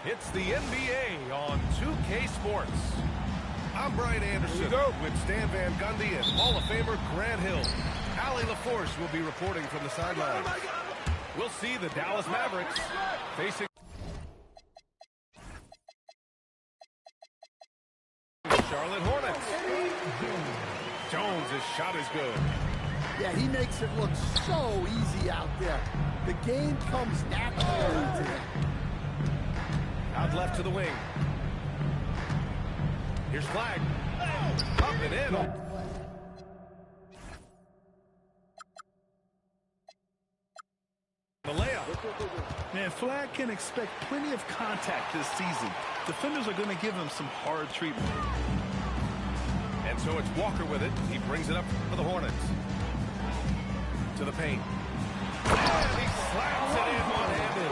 It's the NBA on 2K Sports. I'm Brian Anderson with Stan Van Gundy and Hall of Famer Grant Hill. Allie LaForce will be reporting from the sidelines. We'll see the Dallas Mavericks facing Charlotte Hornets. Jones' shot is good. Yeah, he makes it look so easy out there. The game comes naturally to him. Out left to the wing. Here's Flag. Up and in. The layup. Man, Flag can expect plenty of contact this season. Defenders are going to give him some hard treatment. And so it's Walker with it. He brings it up for the Hornets. To the paint. And he slaps it in one-handed.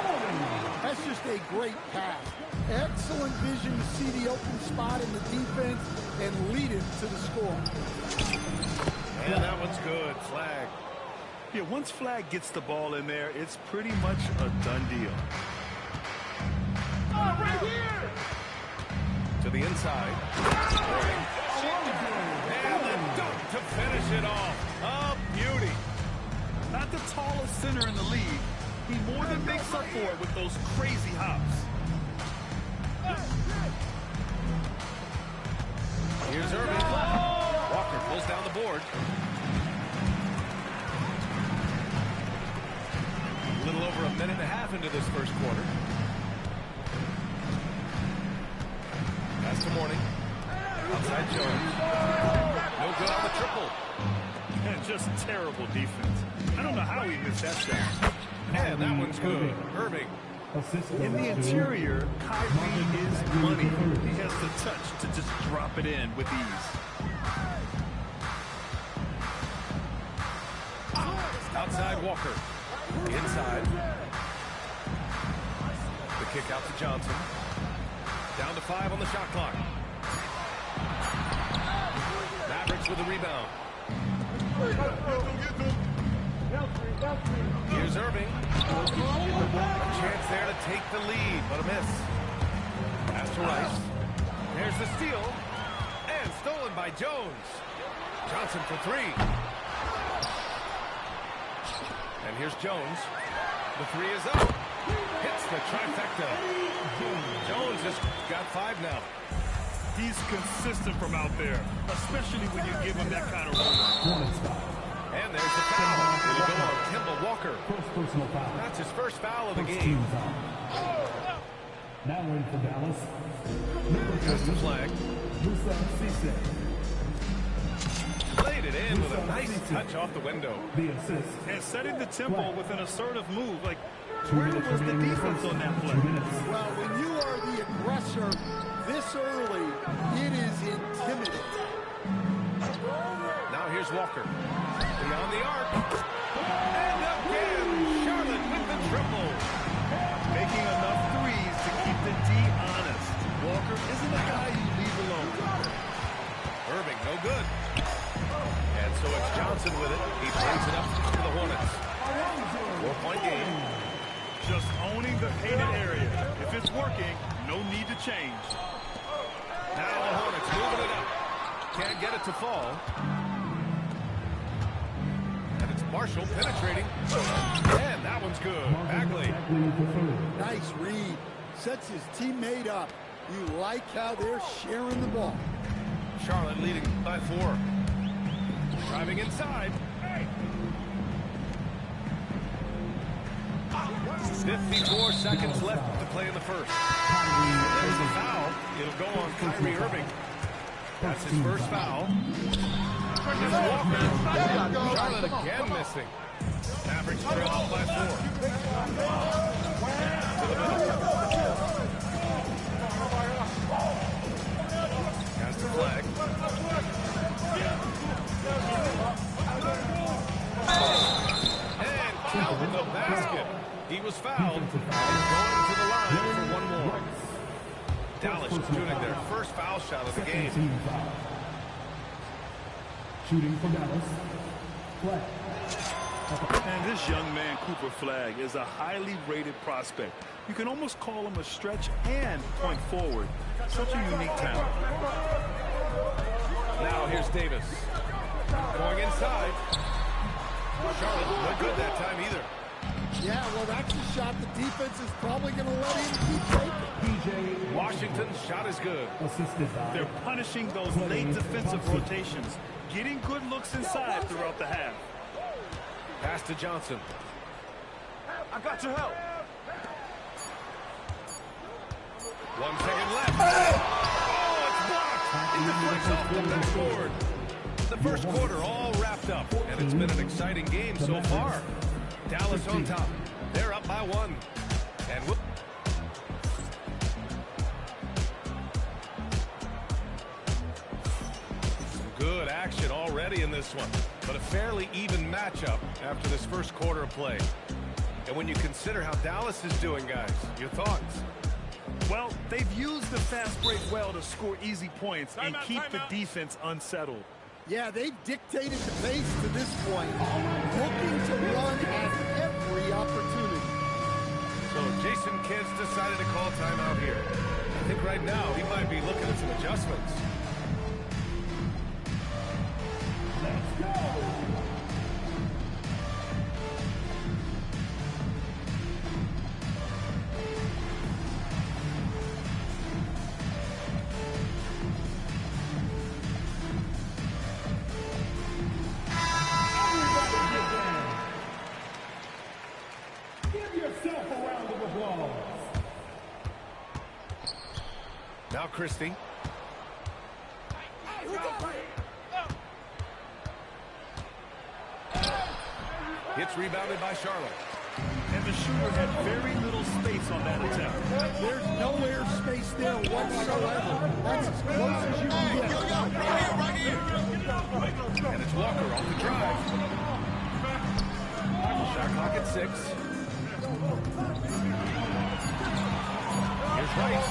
That's just a great pass. Excellent vision to see the open spot in the defense and lead it to the score. And that one's good. Flag. Yeah, once Flag gets the ball in there, it's pretty much a done deal. Oh, right here! To the inside. And the dunk to finish it off. A beauty. Not the tallest center in the league. He more than makes up for it with those crazy hops. Here's Irving. Walker pulls down the board. A little over a minute and a half into this first quarter. Pass to Mourning. Outside Jones. No good on the triple. And just terrible defense. I don't know how he missed that shot. And that one's good. Irving. In the interior, Kyrie is money. He has the touch to just drop it in with ease. Outside Walker. Inside. The kick out to Johnson. Down to 5 on the shot clock. Mavericks with the rebound. Here's Irving. A chance there to take the lead, but a miss. Pass to Rice. There's the steal. And stolen by Jones. Johnson for 3. And here's Jones. The 3 is up. Hits the trifecta. Jones has got 5 now. He's consistent from out there, especially when you give him that kind of run. And there's the foul. It'll go on Kemba Walker. That's his first foul of the game. Now in for Dallas. Just the Flag. Played it in with a nice touch off the window. And setting the tempo with an assertive move. Like, where was the defense on that play? Well, when you are the aggressor this early, it is intimidating. Now here's Walker. Beyond the arc. And again, Charlotte with the triple. Making enough threes to keep the D honest. Walker isn't a guy you leave alone. Irving, no good. And so it's Johnson with it. He brings it up to the Hornets. 4-point game. Just owning the painted area. If it's working, no need to change. Now the Hornets moving it up. Can't get it to fall. And it's Marshall penetrating. And that one's good. Bagley. Nice read. Sets his teammate up. You like how they're sharing the ball. Charlotte leading by 4. Driving inside. 54 seconds left to play in the first. There's the foul. It'll go on Kyrie Irving. That's his first foul. Here's Walker. Charlotte again missing. Mavericks trail by 4. To the middle. Has the Flag. And counting the basket. He was fouled and going to the line for one more. Dallas shooting their first foul shot of the game. Shooting for Dallas. Flag. And this young man, Cooper Flagg, is a highly rated prospect. You can almost call him a stretch and point forward. Such a unique talent. Now here's Davis. Going inside. Charlotte, no good that time either. Yeah, well, that's a shot the defense is probably going to let him keep taking. Washington's shot is good. They're punishing those late defensive rotations, getting good looks inside throughout the half. Pass to Johnson. I got your help. 1 second left. Oh, it's blocked. It deflects off the backboard. The first quarter all wrapped up, and it's been an exciting game so far. Dallas on top. They're up by 1. And some good action already in this one, but a fairly even matchup after this first quarter of play. And when you consider how Dallas is doing, guys, your thoughts? Well, they've used the fast break well to score easy points and keep the defense unsettled. Yeah, they've dictated the pace to this point, looking to run at every opportunity. So Jason Kidd's decided to call timeout here. I think right now he might be looking at some adjustments. Let's go! Now Christie. It's rebounded by Charlotte. And the shooter had very little space on that attempt. There's no air space there whatsoever. That's as close as you can get. And it's Walker off the drive. Shot clock at 6. Here's Rice.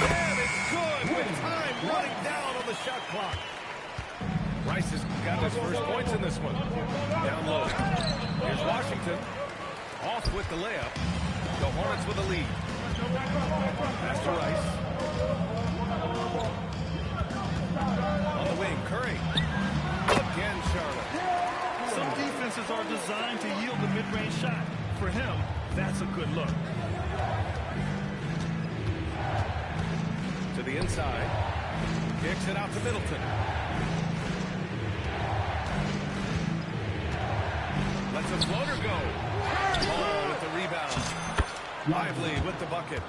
And it's good with time running down on the shot clock. Rice has got his first points in this one. Down low. Here's Washington. Off with the layup. The Hornets with the lead. Pass to Rice. On the wing, Curry. Again, Charlotte. Some defenses are designed to yield the mid-range shot. For him, that's a good look. To the inside. Kicks it out to Middleton. Lets a floater go. Ball with the rebound. Lively with the bucket.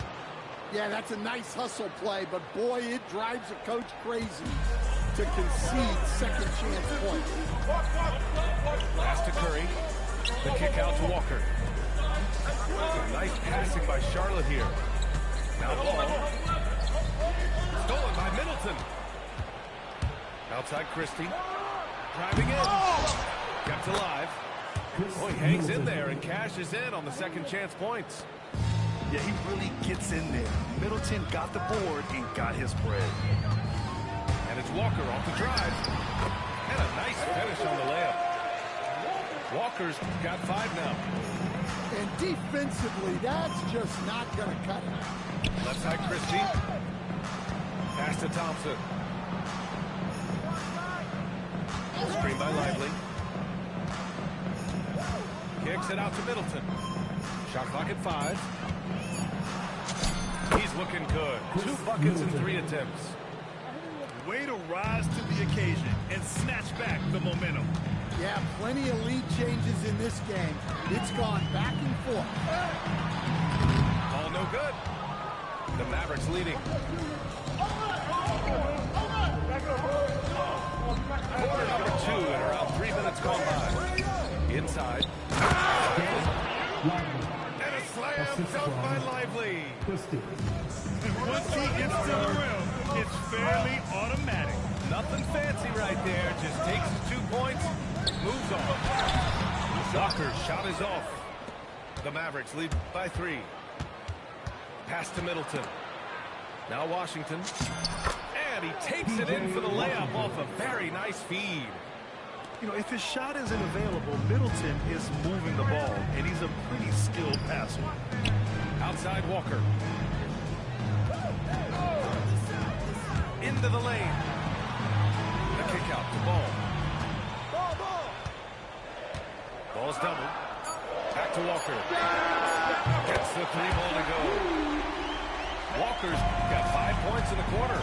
Yeah, that's a nice hustle play, but boy, it drives a coach crazy to concede second chance points. Pass to Curry. The kick out to Walker. Nice passing by Charlotte here. Now ball. Stolen by Middleton. Outside Christie. Driving in. Kept alive. Oh, he hangs in there and cashes in on the second chance points. Yeah, he really gets in there. Middleton got the board and got his bread. And it's Walker off the drive. And a nice finish on the layup. Walker's got 5 now. And defensively, that's just not going to cut it. Left side Christie. Pass to Thompson. Screen by Lively. Kicks it out to Middleton. Shot clock at 5. He's looking good. 2 buckets in 3 attempts. Way to rise to the occasion and snatch back the momentum. Yeah, plenty of lead changes in this game. It's gone back and forth. All no good. The Mavericks leading. Quarter number 2 and around 3 minutes gone by. Inside. And a slam dunk by Lively. Once he gets to the rim, it's fairly automatic. Nothing fancy right there. Just takes his 2 points, moves on. Walker's shot is off. The Mavericks lead by 3. Pass to Middleton. Now Washington. And he takes it in for the layup off a very nice feed. You know, if his shot isn't available, Middleton is moving the ball, and he's a pretty skilled passer. Outside Walker. Into the lane. The kick out to Ball. Ball's doubled. Back to Walker. Gets the 3-ball to go. Walker's got 5 points in the quarter.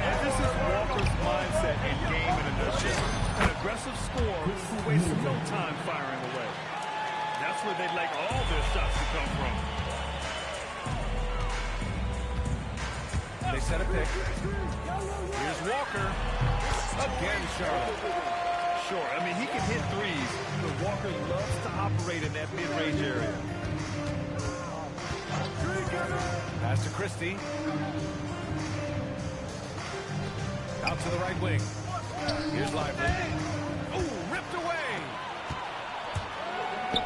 And this is Walker's mindset and game in a nutshell. An aggressive scorer who wastes no time firing away. That's where they'd like all their shots to come from. They set a pick. Here's Walker. Again, Charlotte. Sure, I mean, he can hit threes, but Walker loves to operate in that mid-range area. Pass to Christie. Out to the right wing. Here's Lively. Oh, ripped away.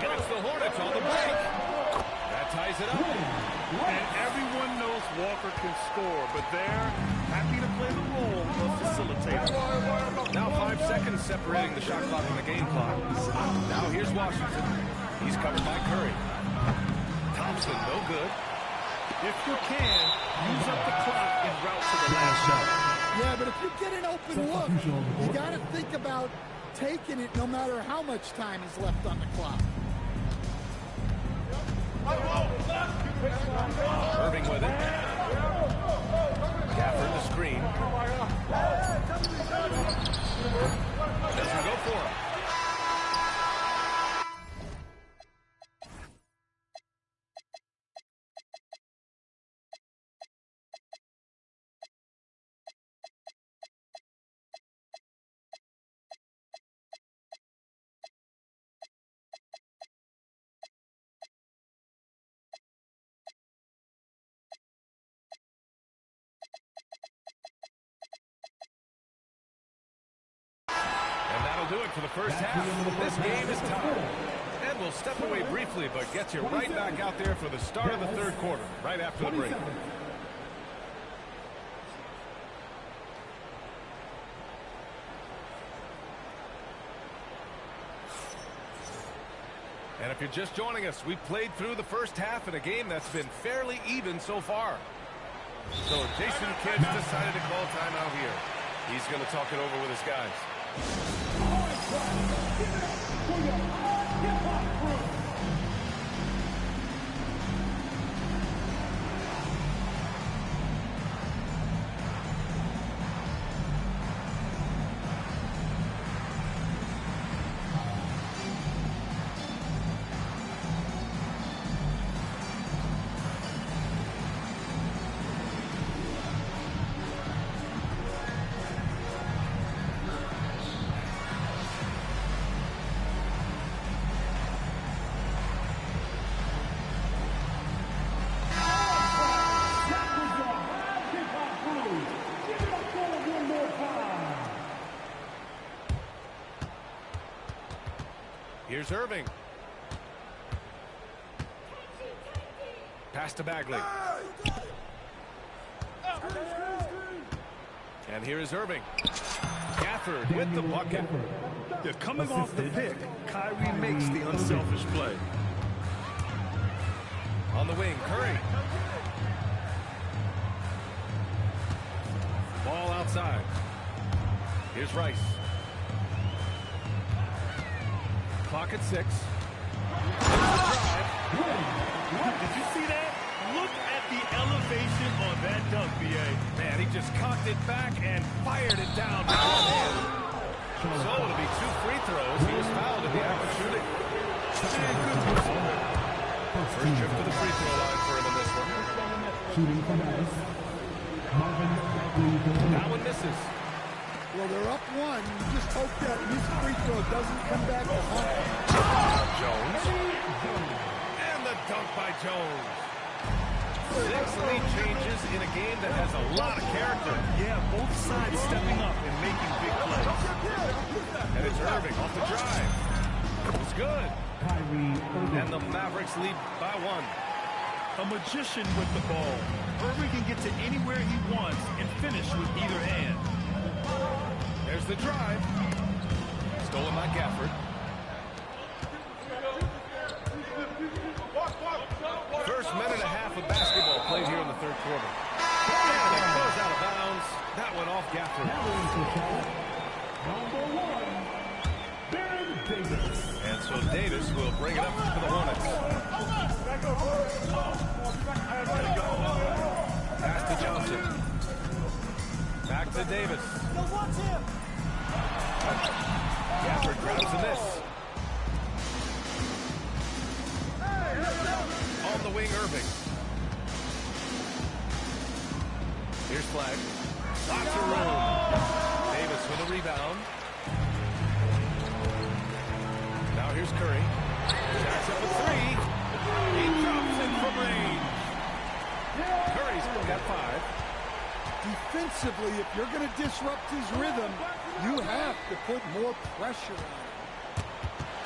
Gets the Hornets on the break. That ties it up. And everyone knows Walker can score, but they're happy to play the role of facilitator. Now 5 seconds separating the shot clock from the game clock. Now here's Washington. He's covered by Curry. Thompson, no good. If you can, use up the clock en route to the last shot. Yeah, but if you get an open look, you got to think about taking it no matter how much time is left on the clock. Irving with it. Gafford the screen. Doesn't go for it. Do it for the first half. This game is tied. And we'll step away briefly, but gets you right back out there for the start of the third quarter, right after the break. And if you're just joining us, we played through the first half in a game that's been fairly even so far. So Jason Kidd decided to call timeout here. He's going to talk it over with his guys. Here's Irving. Pass to Bagley. And here is Irving. Gafford with the bucket. Yeah, coming off the pick, Kyrie makes the unselfish play. On the wing, Curry. Ball outside. Here's Rice. Clock at 6. Did you see that? Look at the elevation on that dunk, B.A. Man, he just cocked it back and fired it down. So it'll be 2 free throws. He was fouled in the act of shooting. First trip to the free throw line for him in this one. Shooting from Ellis. That one misses. Well, they're up 1. You just hope that his free throw doesn't come back to haunt him. Jones. And the dunk by Jones. 6 lead changes in a game that has a lot of character. Yeah, both sides stepping up and making big plays. And it's Irving off the drive. It's good. And the Mavericks lead by 1. A magician with the ball. Irving can get to anywhere he wants and finish with either hand. There's the drive. Stolen by Gafford. First minute and a half of basketball played here in the third quarter. And it goes out of bounds. That went off Gafford. And so Davis will bring it up for the Hornets. Pass to Johnson. Back to Davis. Gafford grabs the miss. On the wing, Irving. Here's Flag. Lots of room. Davis with a rebound. Now here's Curry. Jacks up a three. He drops it from range. Curry's got 5. Defensively, if you're going to disrupt his rhythm, you have to put more pressure on him.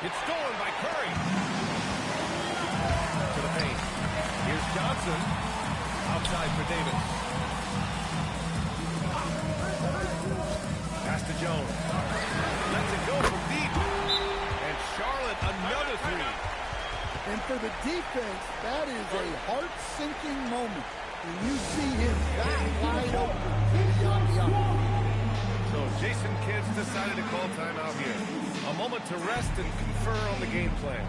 It's stolen by Curry. To the paint. Here's Johnson. Outside for Davis. Pass to Jones. Lets it go from deep. And Charlotte, another 3. And for the defense, that is a heart-sinking moment when you see him that wide open beyond the arc. So Jason Kidd decided to call timeout here. A moment to rest and confer on the game plan.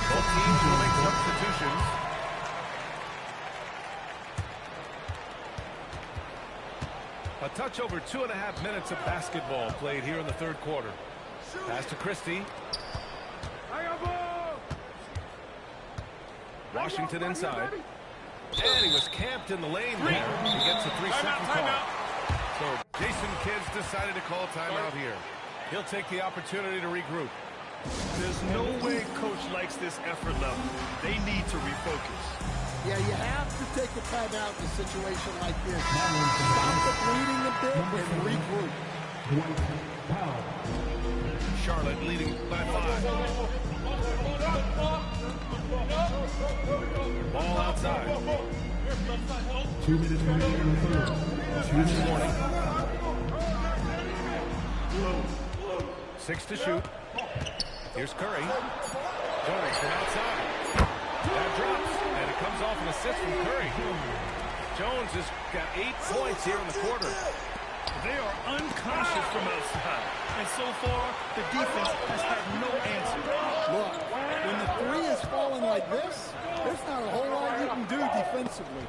Both teams will make substitutions. A touch over 2.5 minutes of basketball played here in the third quarter. Pass to Christie. Washington inside. And he was camped in the lane there. He gets a 3-second call. So Jason Kidd decided to call timeout here. He'll take the opportunity to regroup. There's no way coach likes this effort level. They need to refocus. Yeah, you have to take a timeout in a situation like this. Stop the bleeding a bit and regroup. Charlotte leading by 5. Ball outside. 2 minutes remaining in the third. This morning. 6 to shoot. Here's Curry. Jones from outside. That drops, and it comes off an assist from Curry. Jones has got 8 points here in the quarter. They are unconscious from outside, and so far, the defense has had no answer. Look, when the 3 is falling like this, there's not a whole lot you can do defensively.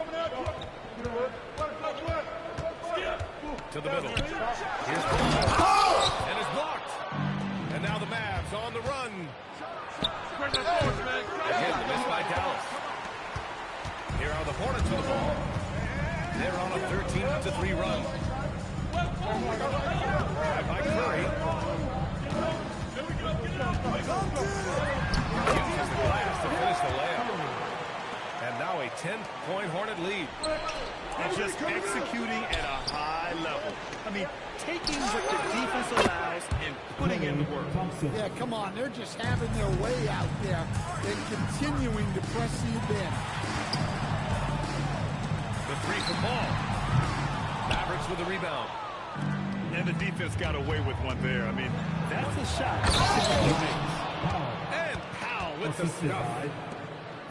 To the middle. Here's Ball. And it's blocked. And now the Mavs on the run. Again, the miss by Dallas. Here are the Hornets with the ball. They're on a 13-3 run. Grabbed by Curry. Uses the glass to finish the layup. And now a 10-point Hornet lead. And just executing at a high level. I mean, taking what the defense allows and putting in the work. Yeah, come on. They're just having their way out there and continuing to press the advantage. The 3 from Ball. Mavericks with the rebound. And the defense got away with one there. I mean, that's a shot. And Powell with the stuff.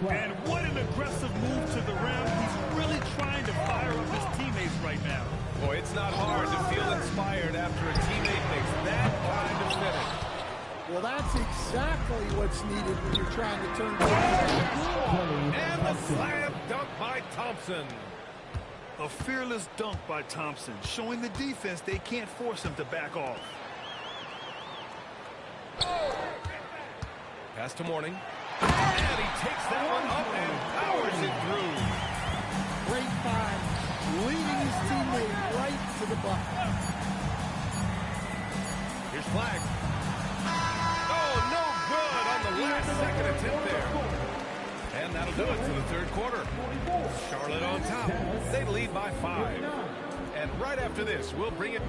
And what an aggressive move to the rim. He's really trying to fire up his teammates right now. Boy, it's not hard to feel inspired after a teammate makes that kind of finish. Well, that's exactly what's needed when you're trying to turn the game. And the slam dunk by Thompson. A fearless dunk by Thompson, showing the defense they can't force him to back off. Pass to Mourning. And he takes that one up and powers it through. Great find, leading his teammate right to the bucket. Here's Flag. Oh, no good on the last second attempt there. And that'll do it for the third quarter. Charlotte on top. They lead by 5. And right after this, we'll bring it.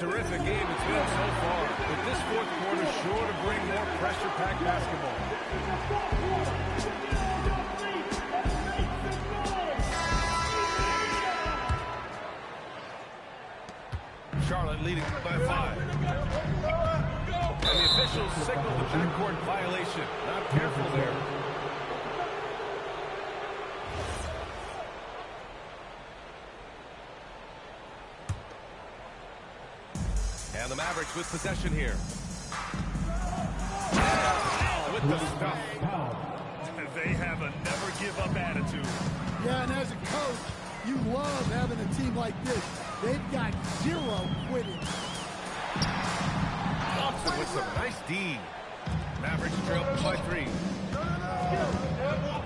terrific game it's been so far, but this fourth quarter is sure to bring more pressure-packed basketball. Charlotte leading by 5. And the officials signal the backcourt violation. Not careful there. And the Mavericks with possession here. With the stuff. They have a never-give-up attitude. Yeah, and as a coach, you love having a team like this. They've got zero quitting. Thompson with some nice D. Mavericks trail by 3.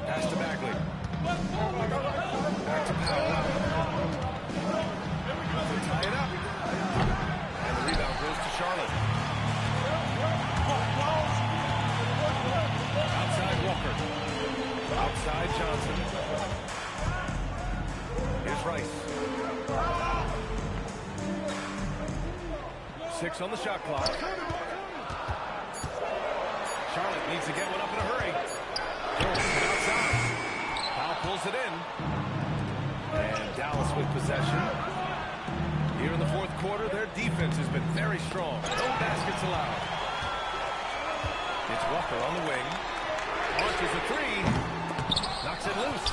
Pass to Bagley. Back to Powell. To tie it up. And the rebound goes to Charlotte. Outside Walker. Outside Johnson. Here's Rice. 6 on the shot clock. Charlotte needs to get one up in a hurry. Outside. Powell pulls it in. And Dallas with possession. Here in the fourth quarter, their defense has been very strong. No baskets allowed. It's Walker on the wing. Launches a 3. Knocks it loose.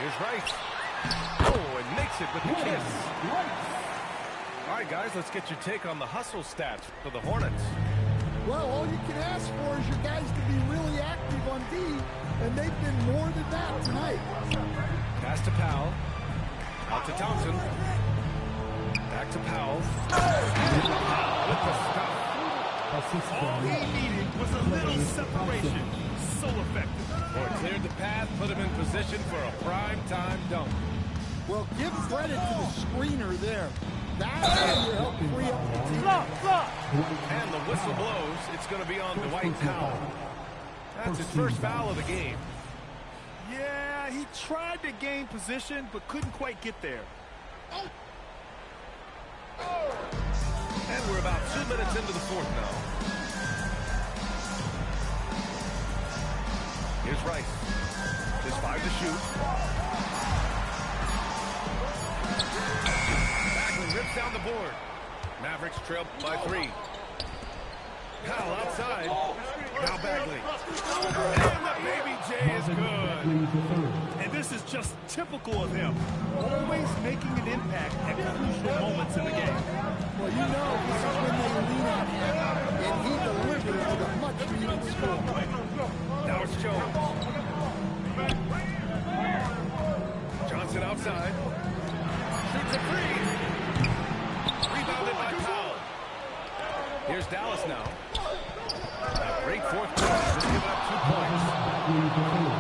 Here's Rice. Oh, and makes it with the kiss. All right, guys, let's get your take on the hustle stats for the Hornets. Well, all you can ask for is your guys to be really active on D, and they've been more than that tonight. Pass to Powell. Out to Thompson. Back to Powell. With the stop. All he needed was a little separation. So effective. Boy, cleared the path, put him in position for a prime-time dunk. Well, give credit to the screener there. That's how you help free up the team. And the whistle blows. It's going to be on Dwight Powell. That's his first foul of the game. Yeah, he tried to gain position, but couldn't quite get there. And we're about 2 minutes into the fourth now. Here's Rice. Just 5 to shoot. Bagley rips down the board. Mavericks trail by 3. Powell outside. Now Bagley. And the baby J is good. And this is just typical of him. Always making an impact at crucial moments in the game. Well, you know this is when they lean on him, and he delivers with a much-needed score. Now it's Jones. Johnson outside. Shoots a 3. Rebounded by Powell. Here's Dallas now. A great fourth quarter. Just giving up 2 points.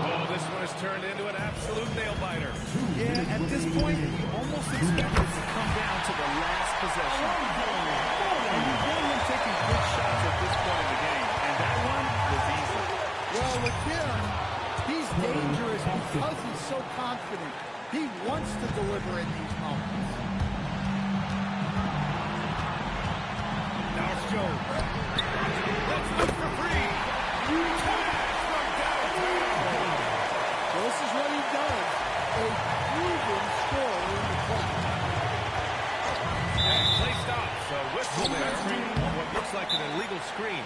Oh, this one has turned into an absolute nail-biter. Yeah, at this point, you almost expect it to come down to the last possession. And you want him taking good shots at this point in the game. And that one was easy. Well, with him, he's dangerous because he's so confident. He wants to deliver in these moments. Now it's Jones. Let's look for 3. From downtown. Well, this is what he does. A proven scorer in the clutch. And play stops. A whistle there on what looks like an illegal screen.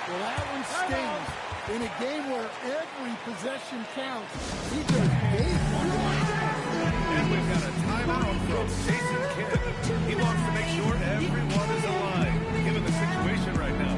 Well, that one stings. In a game where every possession counts, he just gave one away. And we've got a timeout from Jason Kidd. He wants to make sure everyone is alive, given the situation right now.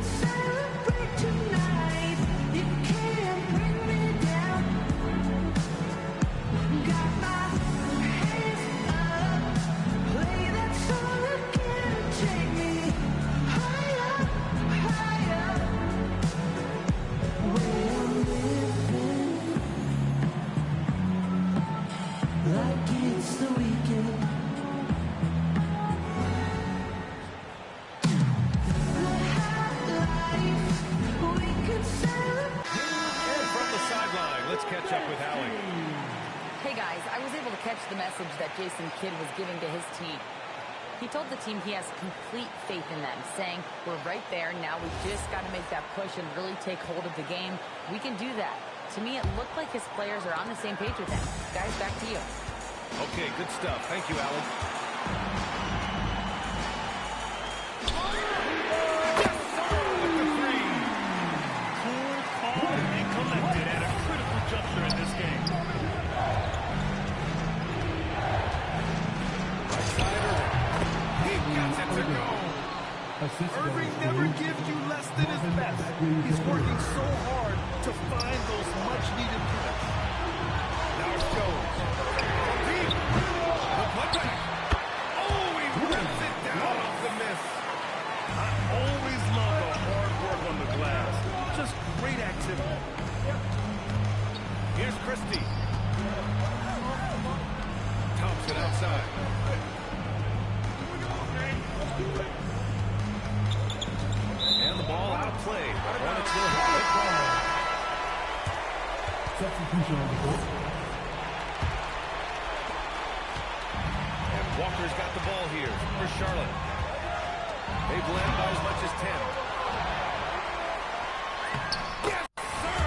Celebrate tonight. You can't like it's the weekend. And from the sideline, let's catch up with Allie. Hey guys, I was able to catch the message that Jason Kidd was giving to his team. He told the team he has complete faith in them, saying, we're right there, now we just got to make that push and really take hold of the game. We can do that. To me, it looked like his players are on the same page with him. Guys, back to you. Okay, good stuff. Thank you, Allie. Yes, sir, with the three. Cool, calm, and collected at a critical juncture in this game. Right side, Irving. He gets it to go. Irving never gives you less than his best. He's working so hard to find those much-needed points. Now it's Jones. Deep. The putback. Oh, he rips it down off the miss. I always love the hard work on the glass. Just great activity. Here's Christie. Thompson outside. And the ball outplayed. Hornets will have it. Substitution on the board. And Walker's got the ball here for Charlotte. They've led by as much as 10. Yes, sir!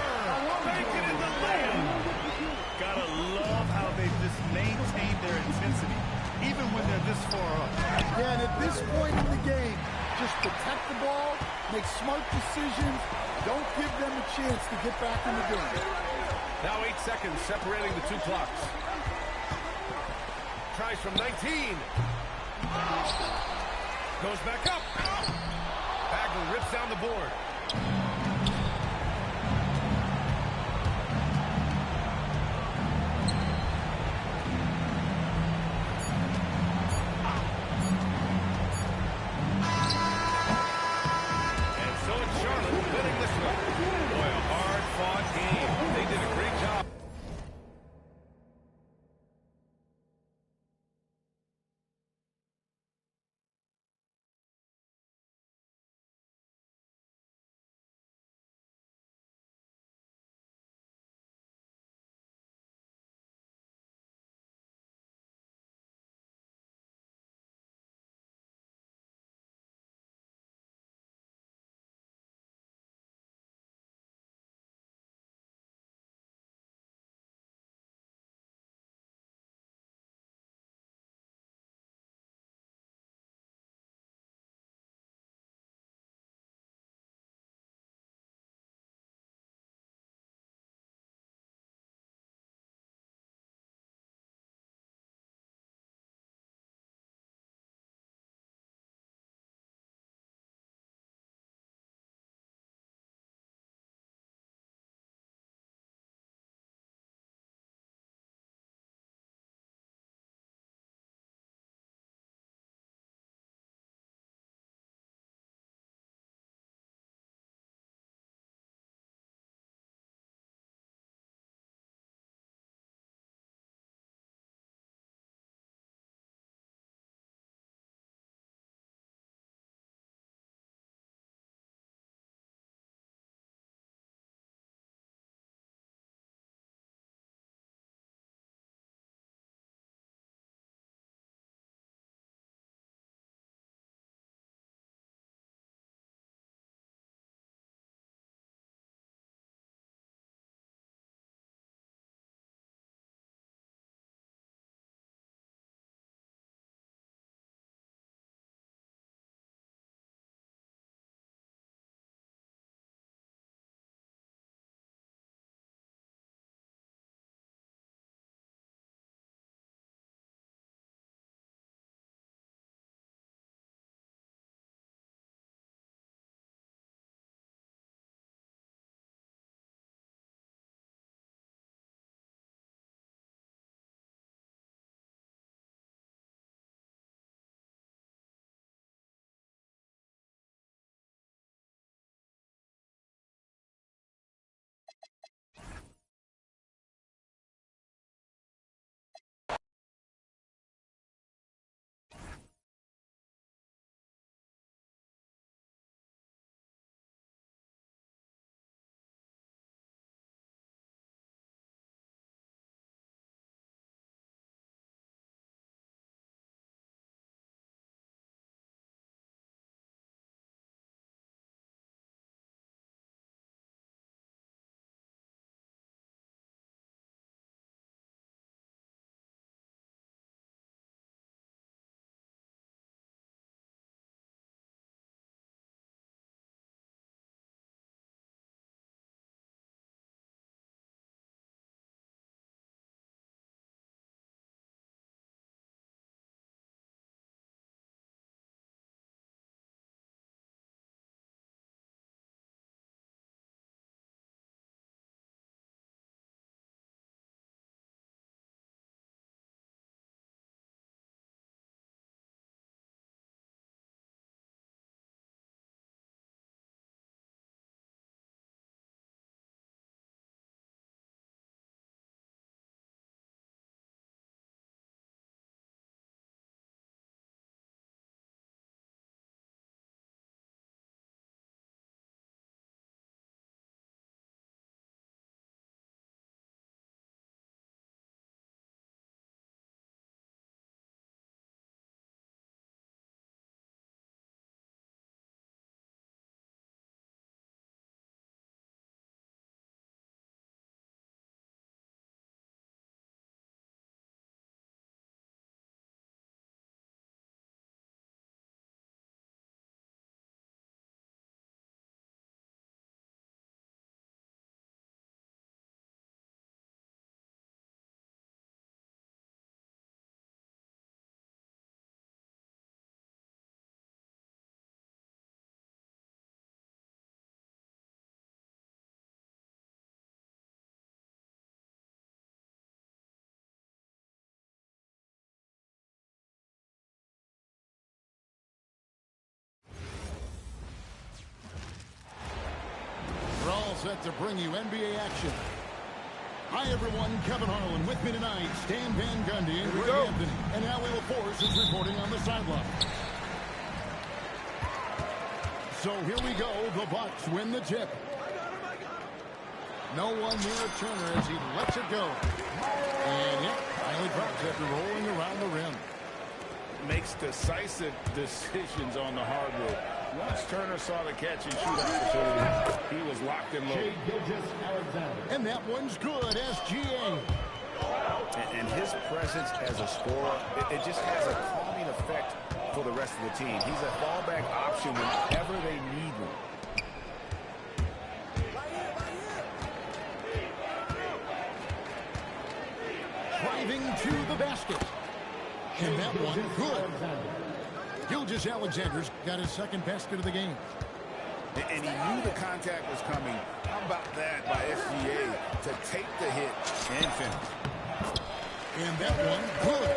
Make it in the layup. Gotta love how they just maintain their intensity, even when they're this far up. Yeah, and at this point in the game, just protect the ball, make smart decisions, don't give them a chance to get back in the game. Now 8 seconds separating the two clocks. Tries from 19. Goes back up. Bagley rips down the board. set to bring you NBA action. Hi, everyone. Kevin Harlan with me tonight. Stan Van Gundy and Greg Anthony. And now Will Force is reporting on the sideline. So here we go. The Bucks win the tip. No one near Turner as he lets it go. And yep, finally drops after rolling around the rim. Makes decisive decisions on the hardwood. Once Turner saw the catch and shoot opportunity, he was locked and loaded. And that one's good, SGA. And his presence as a scorer, it just has a calming effect for the rest of the team. He's a fallback option whenever they need one. Driving to the basket. And that one, good. Gilgeous-Alexander's got his second basket of the game. And he knew the contact was coming. How about that by SGA to take the hit and finish? And that one, good.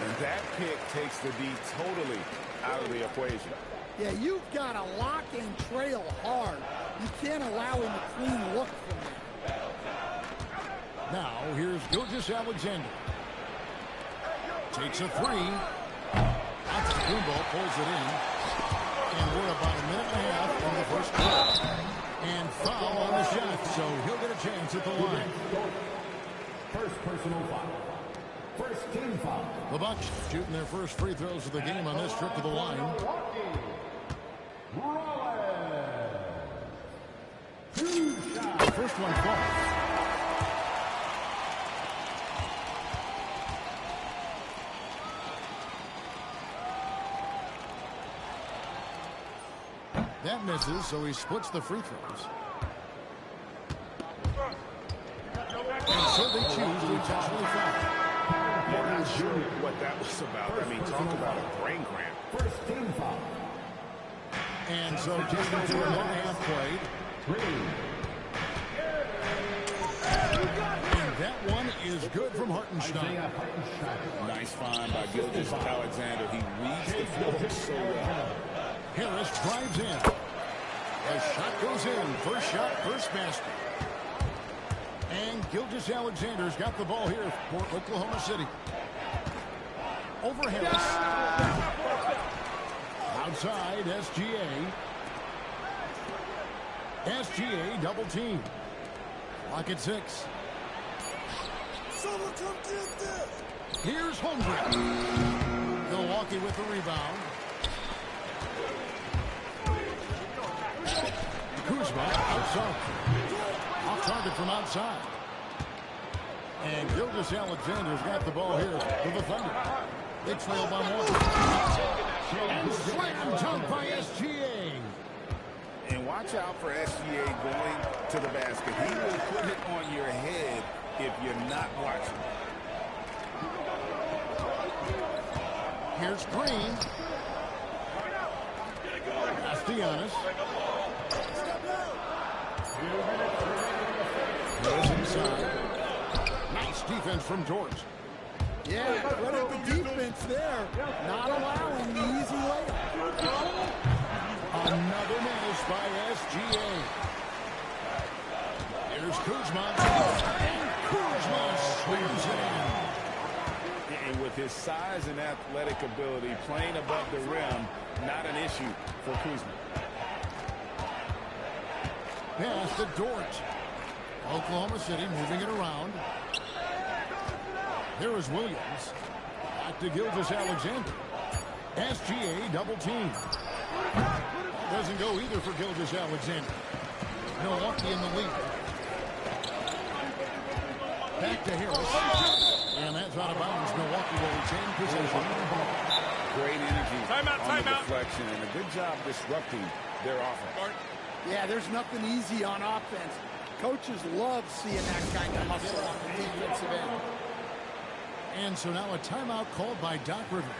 And that pick takes the D totally out of the equation. Yeah, you've got to lock and trail hard. You can't allow him a clean look from there. Now, here's Gilgeous-Alexander. Takes a three. Kumbo pulls it in. And we're about a minute and a half from the first quarter. And foul on the shot, so he'll get a chance at the line. First personal foul. First team foul. The Bucks shooting their first free throws of the game on this trip to the line. First one falls. That misses, so he splits the free throws. And so they choose to intentionally foul. I'm not sure what that was about. I mean, talk about a brain cramp. First team foul. And so just into a half played. And that one is good from Hartenstein. Nice find by Gilgeous-Alexander. He reads the floor so well. Harris drives in. The shot goes in. First shot, first basket. And Gilgeous-Alexander's got the ball here for Oklahoma City. Over Harris. Outside, SGA. SGA double team. Clock at 6. Someone come get this. Here's Holmgren. Milwaukee with the rebound. Kuzma outside. Off target from outside. And Gilgeous-Alexander's got the ball here for the Thunder. They trail by 1. And slam dunk by SGA. And watch out for SGA going to the basket. He will put it on your head if you're not watching. Here's Green. Castellanos. Goes inside. Nice defense from George. Yeah, credit the defense there. Not allowing the easy layup. Another miss by SGA. Here's Kuzma. And Kuzma swings it in. And with his size and athletic ability, playing above the rim, not an issue for Kuzma. Pass to Dort. Oklahoma City moving it around. There is Williams. Back to Gilgeous-Alexander. SGA double team. Doesn't go either for Gilgeous-Alexander. Milwaukee in the lead. Back to Harris. And that's out of bounds. Milwaukee will retain possession. Great energy on the Timeout. deflection and a good job disrupting their offense. Yeah, there's nothing easy on offense. Coaches love seeing that kind of hustle on the defensive end. And so now a timeout called by Doc Rivers.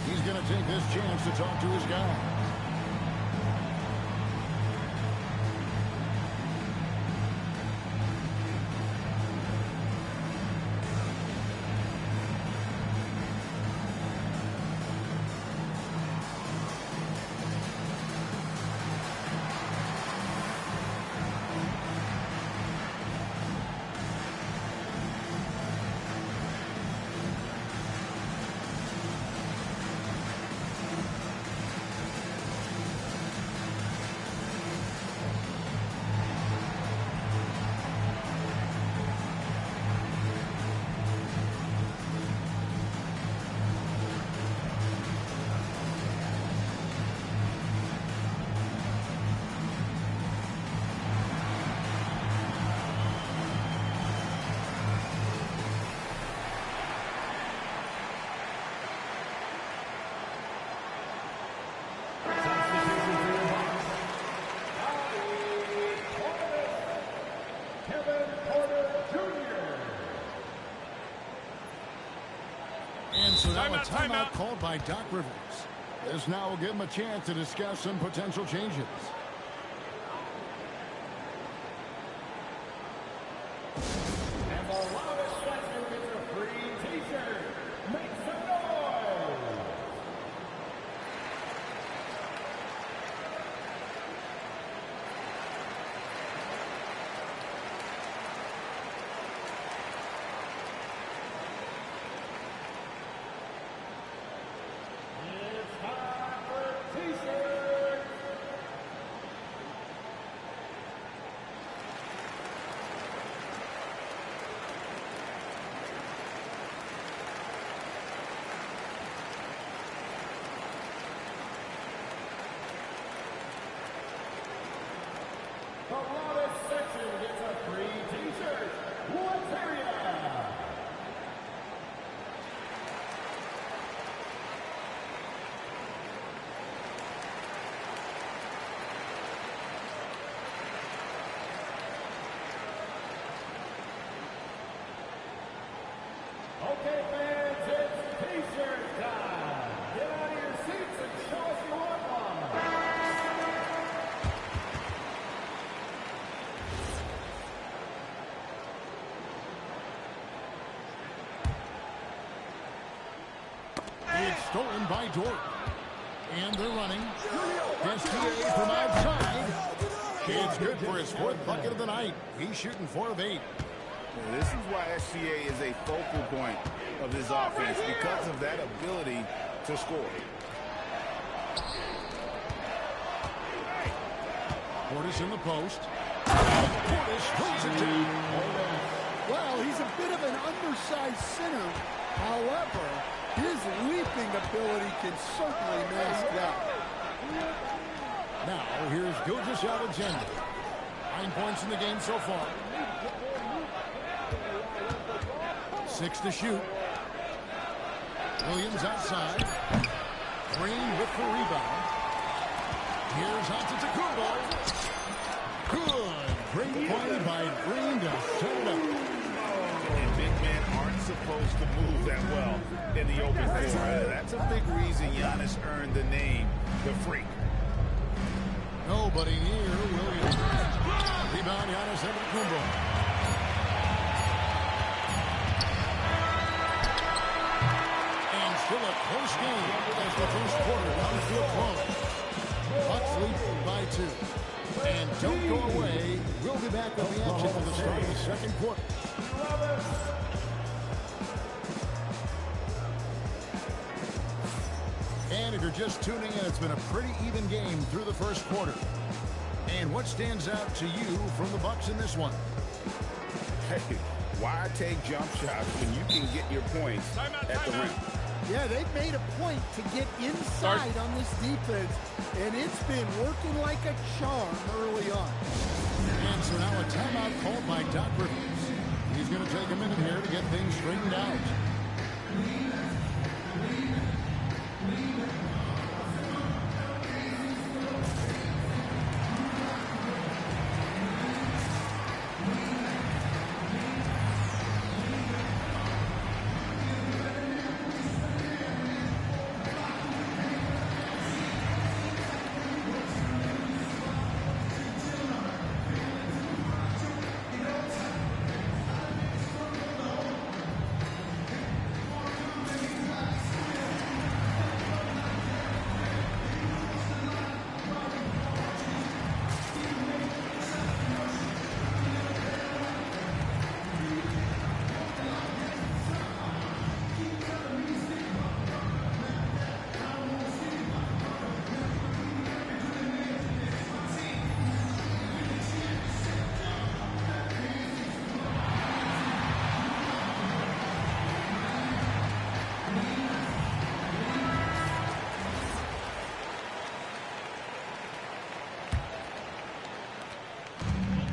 He's going to take this chance to talk to his guy. And so now a timeout called by Doc Rivers. This now will give him a chance to discuss some potential changes. And the loudest section gets a free t-shirt. Make some noise! It's time for t-shirts! The loudest section gets a free t-shirt. Let's hear ya! Okay, fans, it's t-shirt time. Get out of your seats and show us you want one. It's stolen by Dort. And they're running. SGA from outside. It's good for his fourth bucket of the night. He's shooting 4 of 8. This is why SGA is a focal point of this offense, because of that ability to score. Portis in the post. Portis throws it down. Well, he's a bit of an undersized center. However, his leaping ability can certainly mask that. Now, here's Gilgeous Alexander. 9 points in the game so far. 6 to shoot. Williams outside. Green with the rebound. Here's Antetokounmpo. Good. Great play by Green to set it up. And big men aren't supposed to move that well in the open floor. That's a big reason Giannis earned the name, the Freak. Nobody near Williams. Rebound, Giannis Antetokounmpo. And still a close game as the first quarter comes to a close. Bucks lead by 2. And don't go away. We'll be back with the action for the start of the second quarter. And if you're just tuning in, it's been a pretty even game through the first quarter. And what stands out to you from the Bucks in this one? Hey, why take jump shots when you can get your points at the rim? Yeah, they've made a point to get inside on this defense, and it's been working like a charm early on. And so now a timeout called by Doc Rivers. He's going to take a minute here to get things straightened out.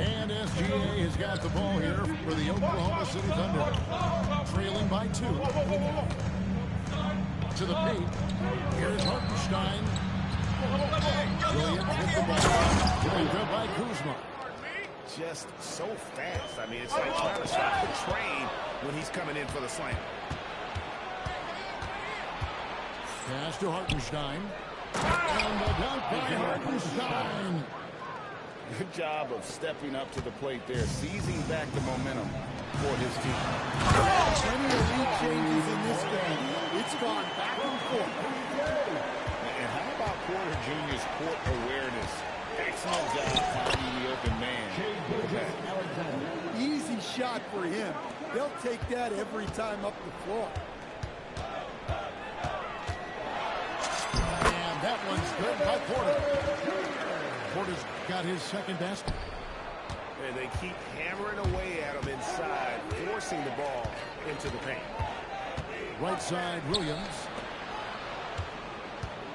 And SGA has got the ball here for the Oklahoma City Thunder. Trailing by 2. To the paint. Here's Hartenstein. Williams with the ball. Picked up by Kuzma. Just so fast. I mean, it's like trying to stop the train when he's coming in for the slam. Pass to Hartenstein. And the dunk by Hartenstein. Good job of stepping up to the plate there, seizing back the momentum for his team. Plenty of lead changes in this game. It's gone back and forth. And how about Porter Jr.'s court awareness? Excellent job finding the open man. Easy shot for him. They'll take that every time up the floor. And that one's good by Porter. Porter's got his second basket. And they keep hammering away at him inside, forcing the ball into the paint. Right side, Williams.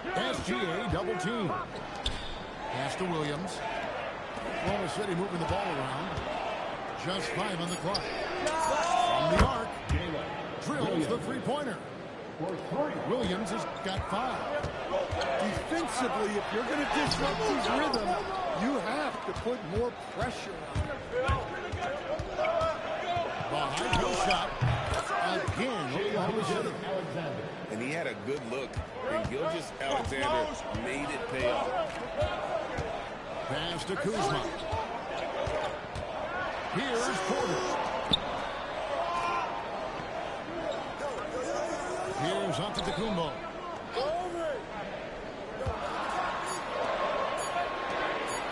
SGA double team. Pass to Williams. Oklahoma City moving the ball around. Just 5 on the clock. From the arc. Drills the three-pointer. Williams has got 5. Defensively, if you're going to disrupt his rhythm, you have to put more pressure on him. Behind hill shot. Again, Oklahoma City. And he had a good look, and Gilgeous-Alexander made it pay off. Pass to Kuzma. Here's Porter. Here's Antetokounmpo.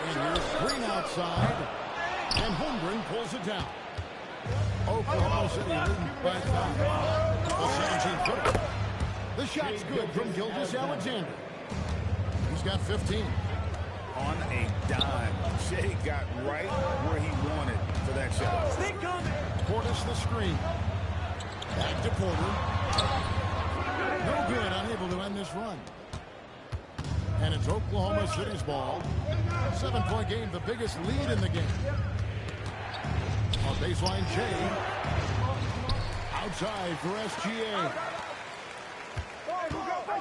And here's Green outside. And Holmgren pulls it down. Oklahoma City leading by 5. The 17-footer. The shot's good from Gilgeous-Alexander. He's got 15. On a dime, Shea got right where he wanted for that shot. Portis the screen. Back to Porter. No good, unable to end this run. And it's Oklahoma City's ball. 7-point game, the biggest lead in the game. On baseline, Jay. Outside for SGA.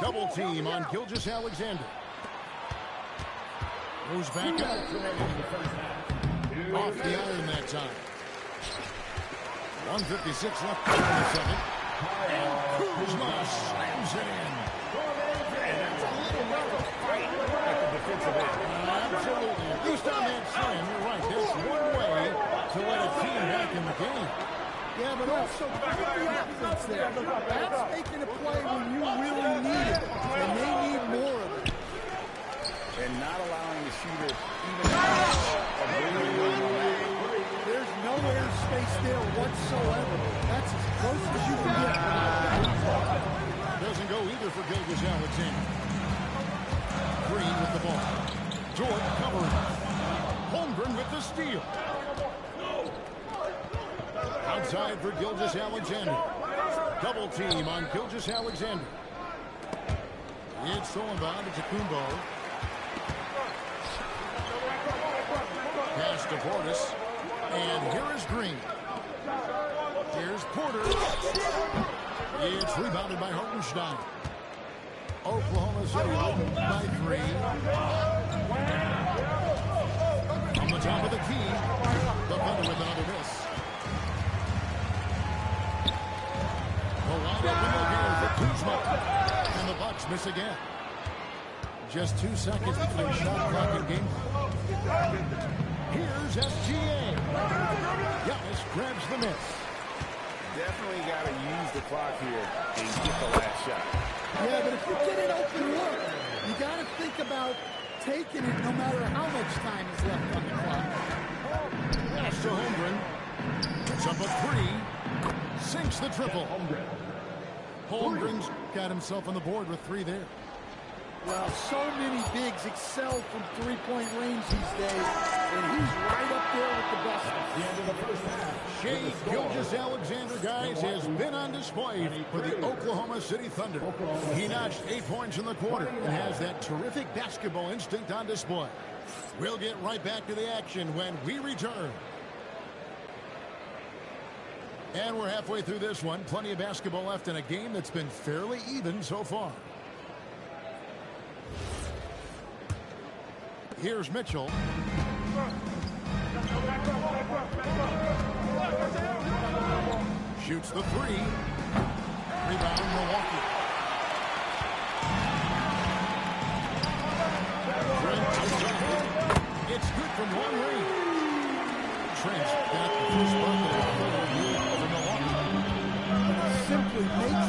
Double team on Gilgeous-Alexander. Goes back up. Off the iron that time. 1:56 left in the second. And Kuzma slams it in. And that's a little bit of a fight at the defensive end. Absolutely. At least on that slam, you're right. That's one way to let a team back in the game. Yeah, but also look at the offense there. That's making a play when you really need it, and they need more of it. And not allowing the shooter even There's no airspace there whatsoever. That's as close as you can get. Doesn't go either for Gilgeous-Alexander. Green with the ball. Jordan covering. Holmgren with the steal. Outside for Gilgeous-Alexander. Double team on Gilgeous-Alexander. It's thrown by Antetokounmpo. Pass to Portis. And here is Green. Here's Porter. It's rebounded by Hartenstein. Oklahoma City leading by 3. On the top of the key. The Thunder with another miss. The wide open look here for Kuzma. And the Bucks miss again. Just 2 seconds between shot clock and game. Here's SGA. Giannis grabs the miss. Definitely got to use the clock here and get the last shot. Yeah, but if you get an open look, you got to think about taking it no matter how much time is left on the clock. Pass to Holmgren. Puts up a 3. Sinks the triple. Holmgren's got himself on the board with 3 there. Well, so many bigs excel from three-point range these days, and he's right up there with the best. Shea Gilgeous-Alexander, guys, has been on display for the Oklahoma City Thunder. He notched 8 points in the quarter and has that terrific basketball instinct on display. We'll get right back to the action when we return. And we're halfway through this one. Plenty of basketball left in a game that's been fairly even so far. Here's Mitchell. Shoots the 3. Rebound Milwaukee.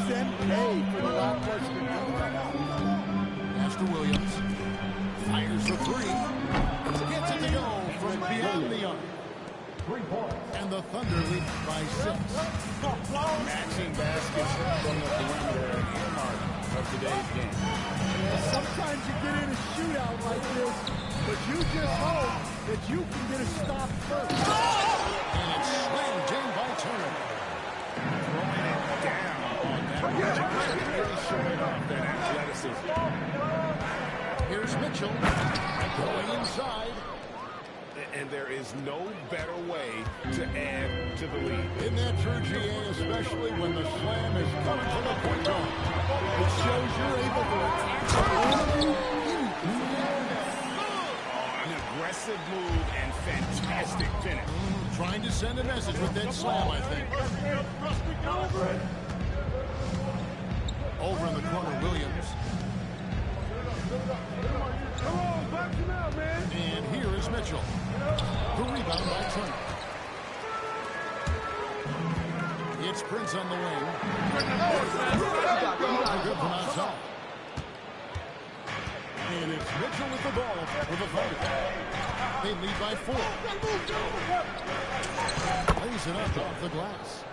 SMK for the lackluster defense. Master Williams fires the three. Gets it to go from beyond the arc. And the Thunder lead by 6. Matching baskets from the perimeter and earmark of today's game. Sometimes you get in a shootout like this, but you just hope that you can get a stop first. And it's slammed in by Turner. Throwing it down on that. Really showing off that athleticism. Here's Mitchell going inside. And there is no better way to add to the lead. Isn't that true, GA, especially when the slam is coming from the point guard? It shows you're able to attack An aggressive move and fantastic finish. Trying to send a message with that slam, I think. Over in the corner, Williams. And here is Mitchell. The rebound by Turner. It's Prince on the wing. Good from outside. And it's Mitchell with the ball for the Thunder. They lead by 4. Lays it up off the glass.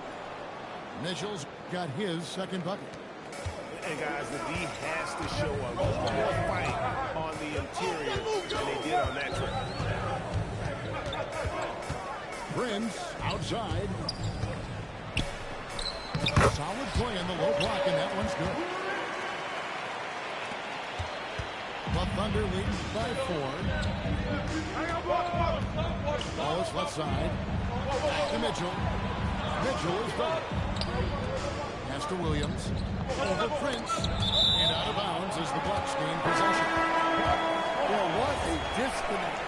Mitchell's got his second bucket. And guys, the D has to show a little more fight on the interior than they did on that trip. Prince outside. Solid play in the low block, and that one's good. The Thunder leads by 4. Ball is left side. Back to Mitchell. Mitchell is done. Master Williams. Over Prince. And out of bounds is the Bucks gain possession. Well, what a disconnect.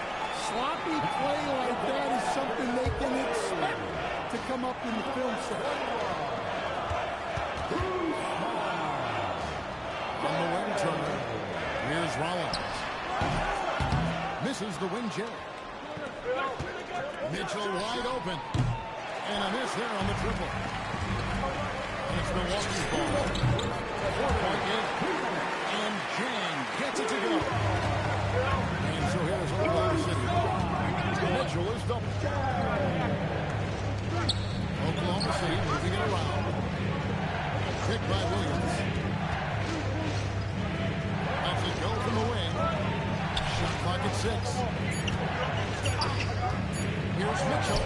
Sloppy play like that is something they can expect to come up in the film set. On the wing, Turner. Here's Rollins. Misses the wing J. Mitchell wide open. And a miss there on the triple. And it's Milwaukee's ball. 4-point game. And Jang gets it to go. And so here's Oklahoma City. Mitchell is double. Oklahoma City moving it around. Picked by Williams. Lets it go from the wing. Shot clock at 6. Here's Mitchell.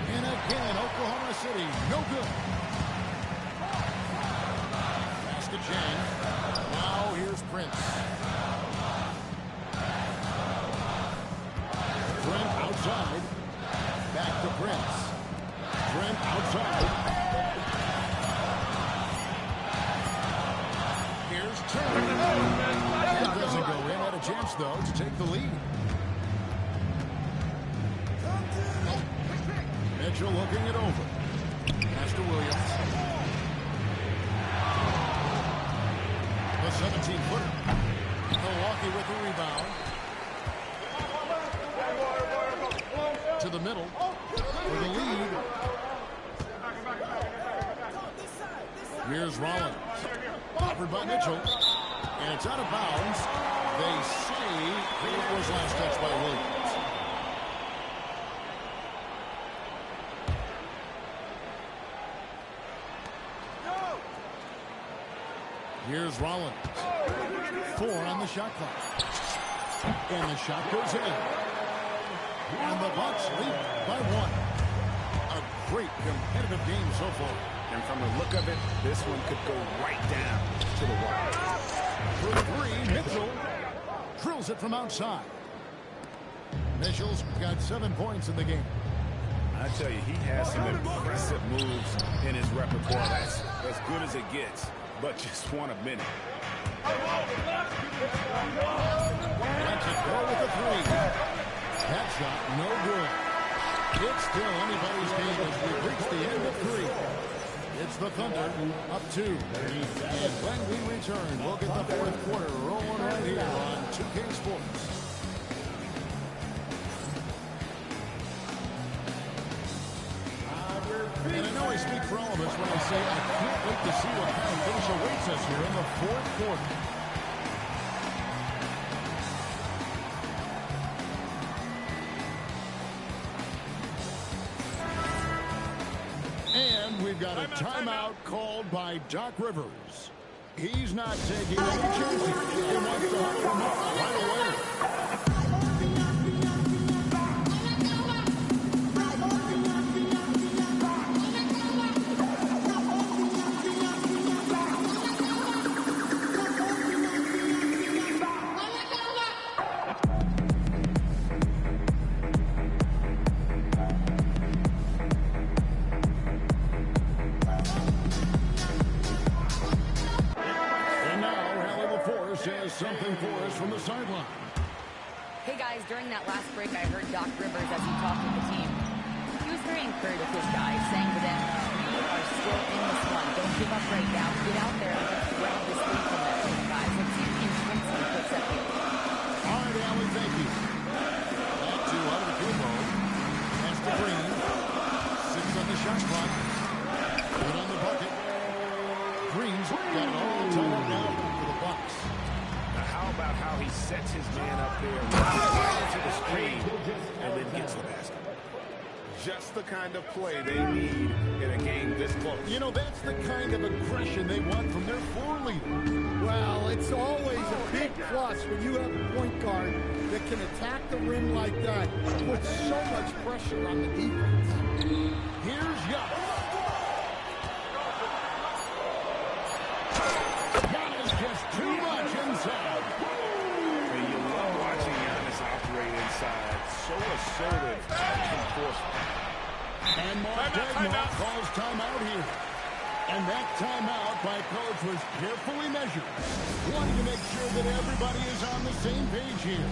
And again, Oklahoma City, no good. Pass to Jang. Now here's Prince. Trent outside. Back to Prince. Trent outside. Here's Turner. It doesn't go in. Had a chance, though, to take the lead. Mitchell looking it over. Master Williams. The 17-footer. Milwaukee with the rebound. To the middle for the lead. Here's Rollins. Offered by Mitchell. And it's out of bounds. They say it was last touched by Williams. Here's Rollins. 4 on the shot clock. And the shot goes in. And the Bucks lead by 1. A great competitive game so far. And from the look of it, this one could go right down to the wire. For 3, Mitchell drills it from outside. Mitchell's got 7 points in the game. I tell you, he has some impressive moves in his repertoire. That's as good as it gets, but just one a minute. Lets it go with the 3. That shot, no good. It's still anybody's game as we reach the end of 3. It's the Thunder up 2. And when we return, we'll get the 4th quarter rolling right here on 2K Sports. And I know I speak for all of us when I say I can't wait to see what kind of finish awaits us here in the fourth quarter. And we've got a timeout called by Doc Rivers. He's not taking any chances. He wants to have them up right away. Something for us from the sideline. Hey guys, during that last break, I heard Doc Rivers as he talked with the team. He was very encouraged with his guys, saying to them, "We are still in this one. Don't give up right now. Get out there and let's grab this lead from them, guys. Let's see if the intensity puts up here." All right, Allie, thank you. Back to out of the combo. That's the Green. 6 on the shot clock. Good on the bucket. Green's got it all tied up now for the Bucks. How about how he sets his man up there right into the screen and then gets the basket? Just the kind of play they need in a game this close. You know, that's the kind of aggression they want from their floor leader. Well, it's always a big plus when you have a point guard that can attack the rim like that. Puts so much pressure on the defense. Here's Giannis. Giannis just too much inside. And you love watching Giannis operate inside. So assertive and forceful. And Mark Degmont calls timeout here. And that timeout by coach was carefully measured. Wanting to make sure that everybody is on the same page here.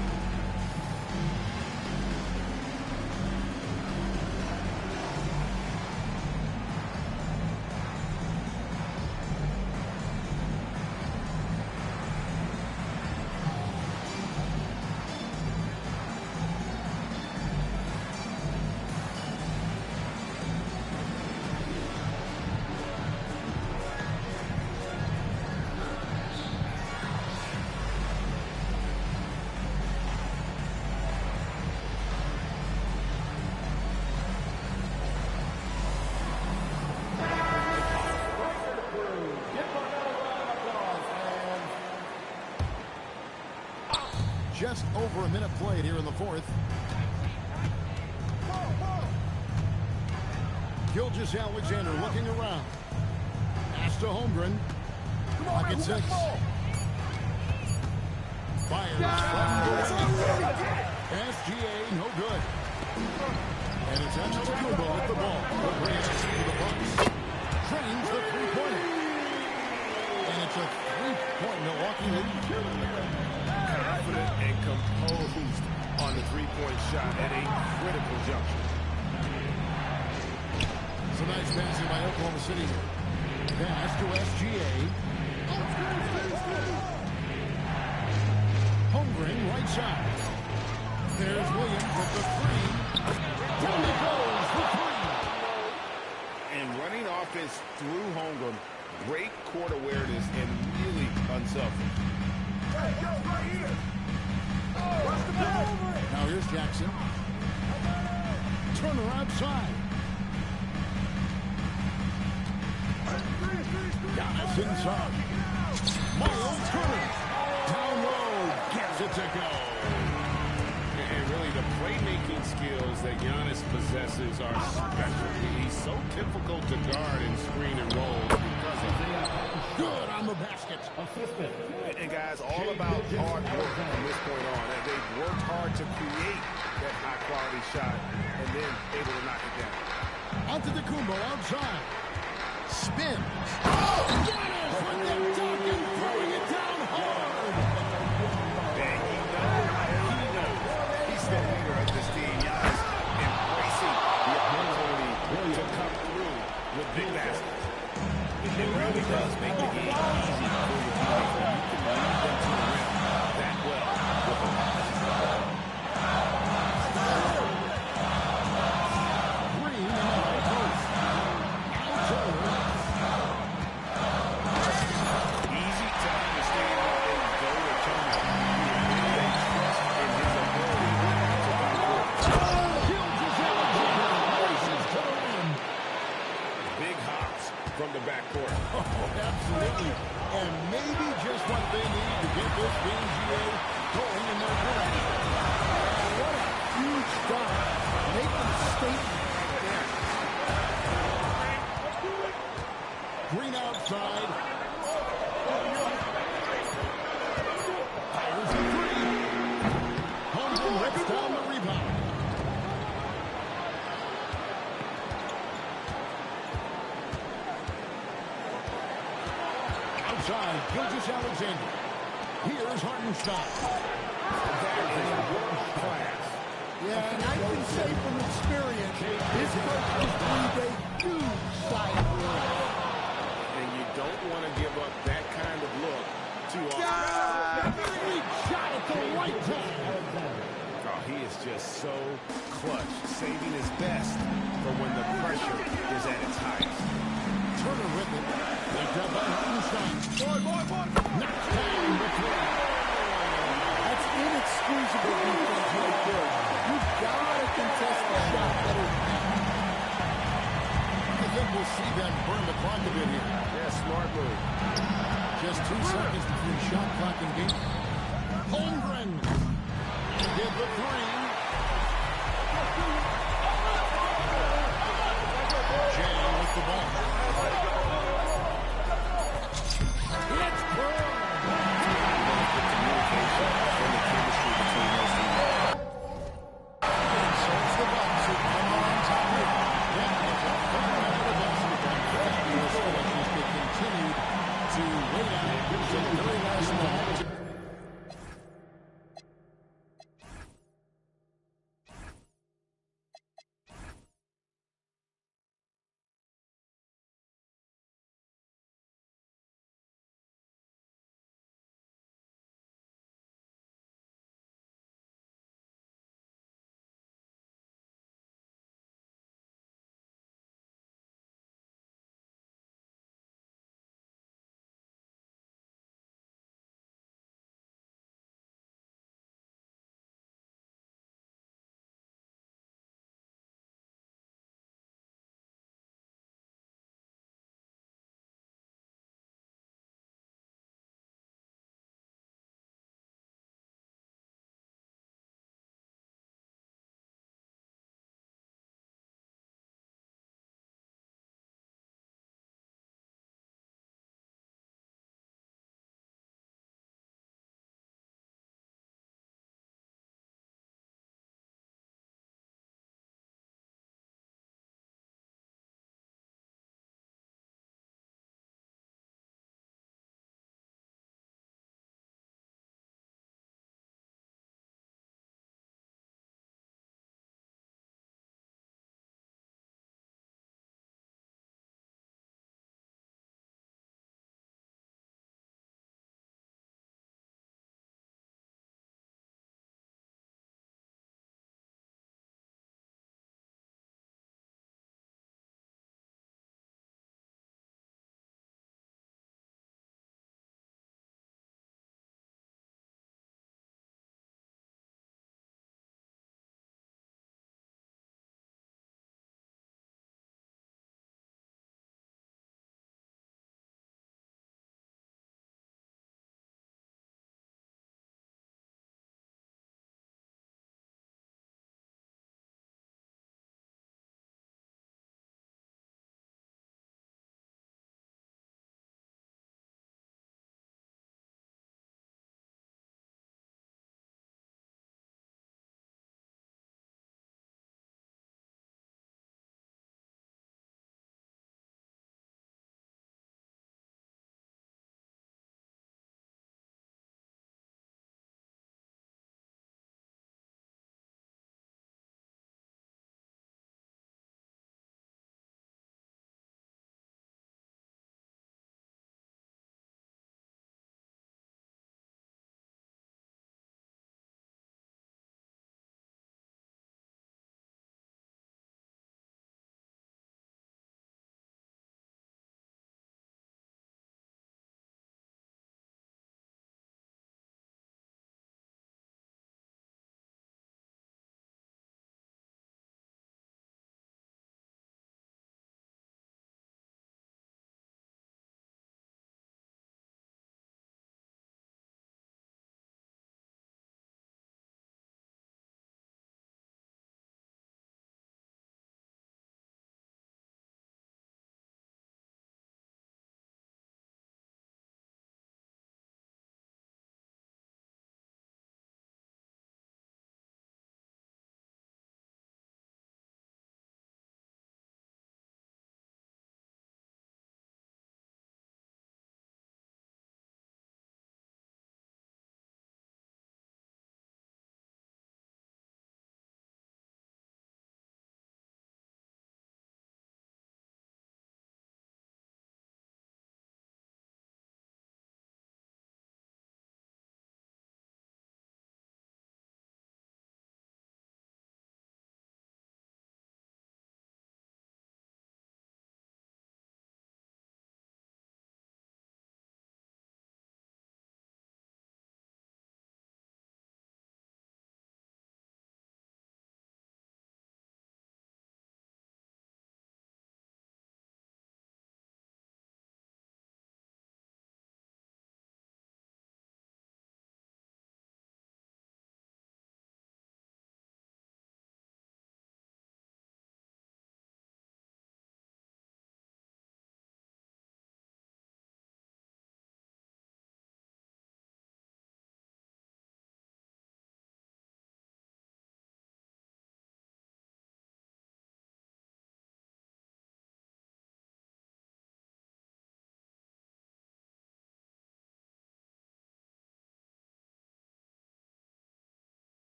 Just over a minute played here in the fourth. Gilgeous-Alexander looking around. Pass to Holmgren. Pocket 6. Fires from SGA, no good. And it's Antetokounmpo with the ball. The brace to the Bucks. Trains the three-pointer. And it's a three-point Milwaukee lead. Confident and composed on the three-point shot at a critical juncture. It's a nice passing by Oklahoma City. Pass to SGA. Holmgren right side. There's Williams with the three. Down he goes for three. And running offense through Holmgren, great court awareness and really unselfish. Now here's Jackson. Turner outside. Giannis inside. Miles Turner. Down low. Gets it to go. And really the playmaking skills that Giannis possesses are special. He's so difficult to guard and screen and roll because of that. Good on the basket. And guys, all about hard work from this point on. They've worked hard to create that high-quality shot and then able to knock it down. Antetokounmpo outside. Spins. Giannis with the dunk and throwing it down hard. And he knows. He's the leader of this team. Giannis embracing the opportunity to come through with big baskets. It really does make the game easy for your teammates when you can lead them to the rim that well with a pass. Green in the high post. Now Turner. quickly. And maybe just what they need to get this game, GA, going in their direction. What a huge stop. Making a statement right there. Green outside. Fires a three. Holmgren rips down the rebound. Outside, Gilgeous-Alexander. Here's Hartenstein. That is world class. Yeah, and I can say from experience, his first 3 day huge sigh of relief. And you don't want to give up that kind of look too often. Big shot at the right time. Oh, he is just so clutch, saving his best for when the pressure is at its highest. Turner with it. Picked up by Hartenstein. Knocks down the three. That's inexcusable defense right there. You've got to contest the shot better than that. I think we'll see them burn the clock a bit here. Yeah, smart move. Just 2 seconds between shot clock and game. Holmgren. Give the three. Jay with the ball. Let's go. Communication and the chemistry between those two. And so it's the Bucks who come on top here. That is a fundamental basketball. Those selections get continued to wait out until the very last moment.